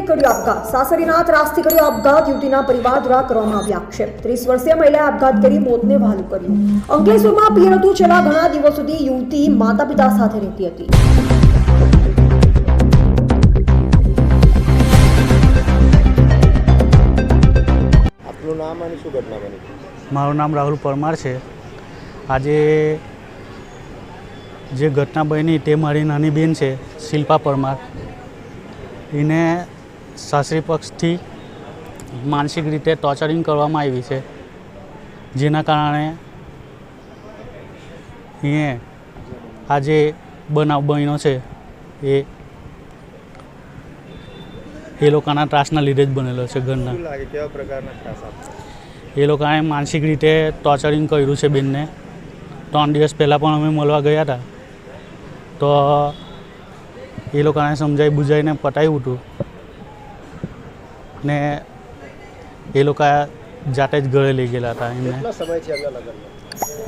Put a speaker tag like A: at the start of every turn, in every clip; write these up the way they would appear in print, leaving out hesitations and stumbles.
A: કર્યો આપઘાત. સાસરીના ત્રાસથી કર્યો આપઘાત. યુવતીના પરિવાર દ્વારા કરવામાં આવ્યા આક્ષેપ. 30 વર્ષીય મહિલાએ આપઘાત કરી મોતને વહાલું કર્યું. અંકલેશ્વરમાં પિયર હતું. છેલ્લા ઘણા દિવસ સુધી યુવતી માતા પિતા સાથે રહેતી હતી.
B: આપનું નામ અને શું ઘટના બની?
C: મારું નામ રાહુલ પરમાર છે. આજે જે ઘટના બની તે મારી નાની બેન છે શિલ્પા પરમાર. એને સાસરી પક્ષથી માનસિક રીતે ટોર્ચરિંગ કરવામાં આવી છે, જેના કારણે એ આજે બનાવ બન્યો છે એ લોકોના ત્રાસના લીધે જ બનેલો છે. ઘરના
B: કેવા પ્રકારના ત્રાસ આપે?
C: એ લોકોએ માનસિક રીતે ટોર્ચરિંગ કર્યું છે બેનને. 3 દિવસ પહેલાં પણ અમે મળવા ગયા હતા, તો એ લોકોને સમજાવી બુજાવીને પતાવ્યું હતું ને એ લોકો જાતે જ ઘરે લઈ ગયેલા હતા.
B: કેટલા સમય છે એમના લગ્નમાં?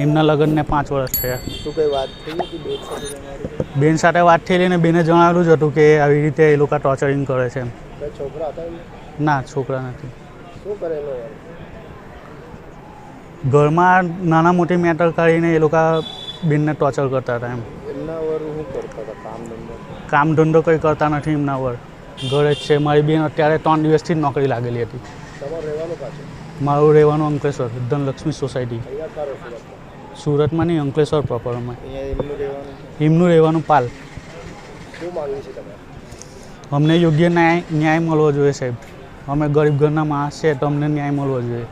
C: એમના લગ્નને 5 વર્ષ થયા.
B: શું કંઈ વાત થઈ હતી બેન સાથે તમારી?
C: બેન સાથે વાત થયેલી ને બેને જણાવેલું જ હતું કે આવી રીતે એ લોકો ટોર્ચરિંગ કરે છે.
B: કંઈ છોકરા હતા એમને?
C: ના, છોકરા નથી.
B: શું કરેલો એમ?
C: ઘરમાં નાના મોટી મેટર કરીને એ લોકો બેનને ટોર્ચર કરતા હતા.
B: એમના વર શું કરતા હતા? કામ ધંધો?
C: કામ ધંધો કંઈ કરતા નથી એમના વર. ઘરે જ છે. મારી બેન અત્યારે 3 દિવસથી જ નોકરી લાગેલી હતી.
B: તમારું રહેવાનું પાછું?
C: મારું રહેવાનું અંકલેશ્વર ધનલક્ષ્મી સોસાયટી.
B: અહીંયા કારો સુરતમાં?
C: સુરતમાં નહીં, અંકલેશ્વર પ્રોપરમાં.
B: અહીંયા એમનું રહેવાનું?
C: એમનું રહેવાનું પાલ.
B: શું માંગવું છે તમે?
C: અમને યોગ્ય ન્યાય મળવો જોઈએ સાહેબ. અમે ગરીબ ઘરના માણસ છે, તો અમને ન્યાય મળવો જોઈએ.